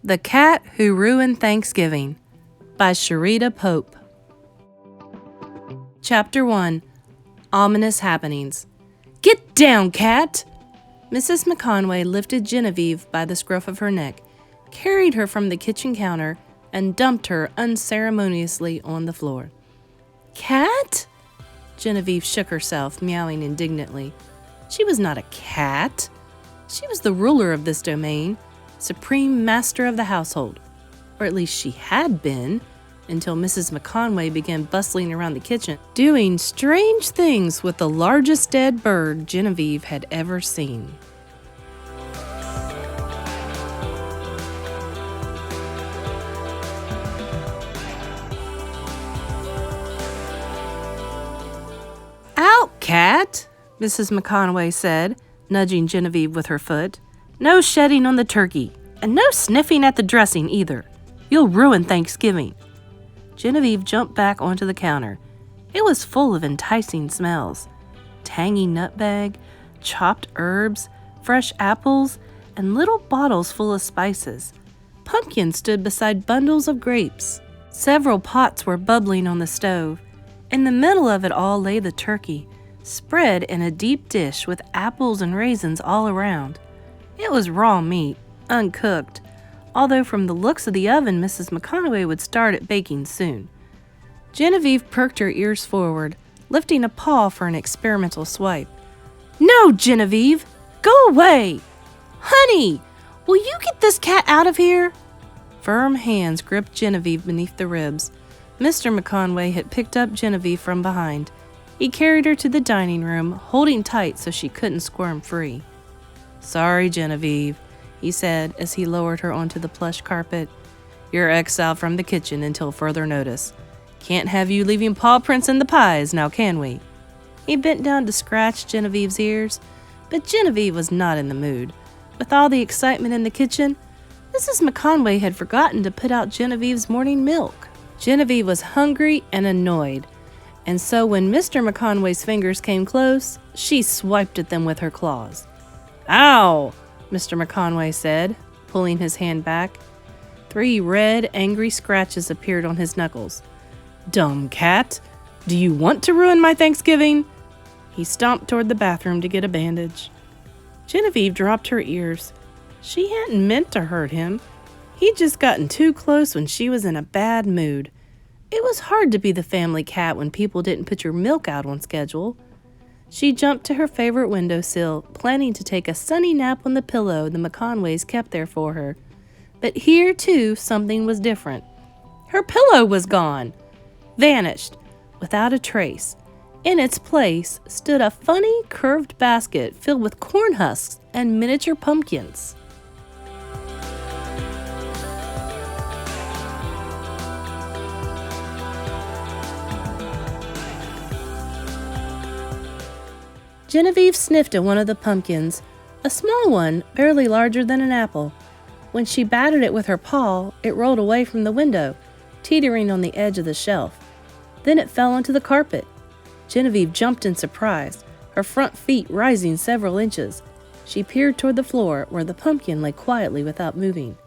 The Cat Who Ruined Thanksgiving by Sharita Pope. Chapter 1. Ominous Happenings. Get down, cat! Mrs. McConway lifted Genevieve by the scruff of her neck, carried her from the kitchen counter, and dumped her unceremoniously on the floor. Cat? Genevieve shook herself, meowing indignantly. She was not a cat. She was the ruler of this domain, supreme master of the household, or at least she had been, until Mrs. McConway began bustling around the kitchen, doing strange things with the largest dead bird Genevieve had ever seen. Out, cat, Mrs. McConway said, nudging Genevieve with her foot. No shedding on the turkey, and no sniffing at the dressing either. You'll ruin Thanksgiving. Genevieve jumped back onto the counter. It was full of enticing smells. Tangy nutmeg, chopped herbs, fresh apples, and little bottles full of spices. Pumpkins stood beside bundles of grapes. Several pots were bubbling on the stove. In the middle of it all lay the turkey, spread in a deep dish with apples and raisins all around. It was raw meat, uncooked, although from the looks of the oven, Mrs. McConway would start it baking soon. Genevieve perked her ears forward, lifting a paw for an experimental swipe. No, Genevieve! Go away! Honey, will you get this cat out of here? Firm hands gripped Genevieve beneath the ribs. Mr. McConway had picked up Genevieve from behind. He carried her to the dining room, holding tight so she couldn't squirm free. Sorry, Genevieve, he said as he lowered her onto the plush carpet. You're exiled from the kitchen until further notice. Can't have you leaving paw prints in the pies, now can we? He bent down to scratch Genevieve's ears, but Genevieve was not in the mood. With all the excitement in the kitchen, Mrs. McConway had forgotten to put out Genevieve's morning milk. Genevieve was hungry and annoyed, and so when Mr. McConway's fingers came close, she swiped at them with her claws. Ow! Mr. McConway said, pulling his hand back. 3 red, angry scratches appeared on his knuckles. Dumb cat! Do you want to ruin my Thanksgiving? He stomped toward the bathroom to get a bandage. Genevieve dropped her ears. She hadn't meant to hurt him. He'd just gotten too close when she was in a bad mood. It was hard to be the family cat when people didn't put your milk out on schedule. She jumped to her favorite windowsill, planning to take a sunny nap on the pillow the McConways kept there for her. But here, too, something was different. Her pillow was gone. Vanished, without a trace. In its place stood a funny, curved basket filled with corn husks and miniature pumpkins. Genevieve sniffed at one of the pumpkins, a small one, barely larger than an apple. When she batted it with her paw, it rolled away from the window, teetering on the edge of the shelf. Then it fell onto the carpet. Genevieve jumped in surprise, her front feet rising several inches. She peered toward the floor, where the pumpkin lay quietly without moving.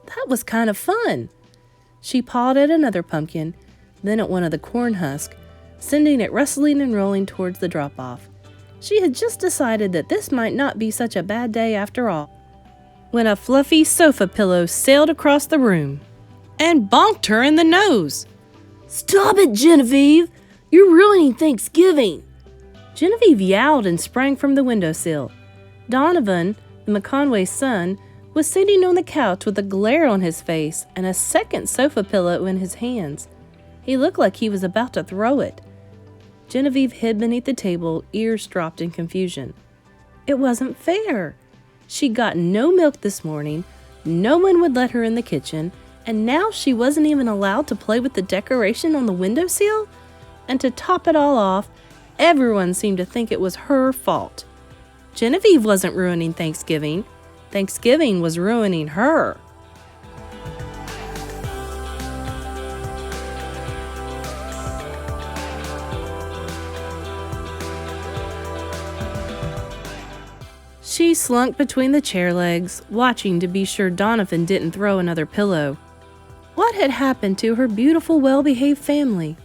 That was kind of fun. She pawed at another pumpkin, then at one of the corn husks, sending it rustling and rolling towards the drop-off. She had just decided that this might not be such a bad day after all, when a fluffy sofa pillow sailed across the room and bonked her in the nose. Stop it, Genevieve! You're ruining Thanksgiving! Genevieve yowled and sprang from the windowsill. Donovan, the McConway's son, was sitting on the couch with a glare on his face and a second sofa pillow in his hands. He looked like he was about to throw it. Genevieve hid beneath the table, ears dropped in confusion. It wasn't fair. She got no milk this morning, no one would let her in the kitchen, and now she wasn't even allowed to play with the decoration on the windowsill? And to top it all off, everyone seemed to think it was her fault. Genevieve wasn't ruining Thanksgiving. Thanksgiving was ruining her. She She slunk between the chair legs, watching to be sure Donovan didn't throw another pillow. What had happened to her beautiful, well-behaved family?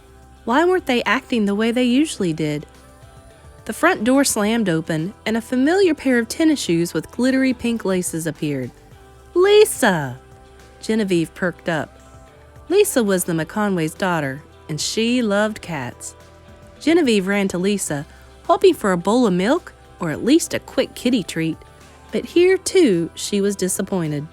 Why weren't they acting the way they usually did? The front door slammed open, and a familiar pair of tennis shoes with glittery pink laces appeared. Lisa! Genevieve perked up. Lisa was the McConways' daughter, and she loved cats. Genevieve ran to Lisa, hoping for a bowl of milk or at least a quick kitty treat. But here, too, she was disappointed.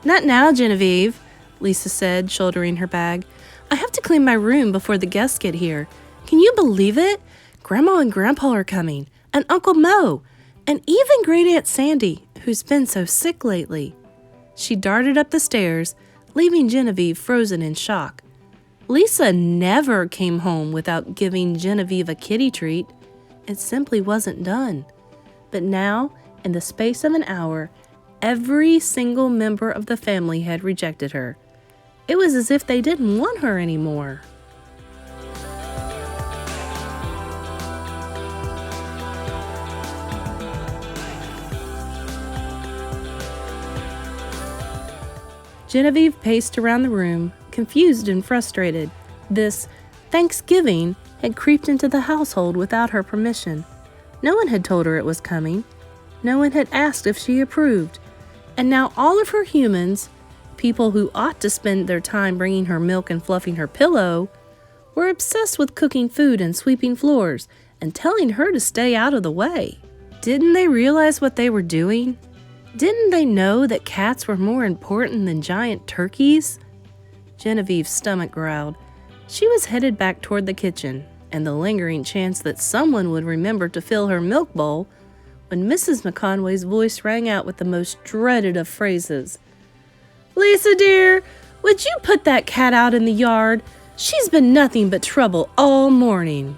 Not now, Genevieve, Lisa said, shouldering her bag. I have to clean my room before the guests get here. Can you believe it? Grandma and Grandpa are coming, and Uncle Mo, and even Great Aunt Sandy, who's been so sick lately. She darted up the stairs, leaving Genevieve frozen in shock. Lisa never came home without giving Genevieve a kitty treat. It simply wasn't done. But now, in the space of an hour, every single member of the family had rejected her. It was as if they didn't want her anymore. Genevieve paced around the room, confused and frustrated. This Thanksgiving had creeped into the household without her permission. No one had told her it was coming. No one had asked if she approved. And now all of her humans, people who ought to spend their time bringing her milk and fluffing her pillow, were obsessed with cooking food and sweeping floors and telling her to stay out of the way. Didn't they realize what they were doing? Didn't they know that cats were more important than giant turkeys? Genevieve's stomach growled. She was headed back toward the kitchen, and the lingering chance that someone would remember to fill her milk bowl, when Mrs. McConway's voice rang out with the most dreaded of phrases. Lisa, dear, would you put that cat out in the yard? She's been nothing but trouble all morning.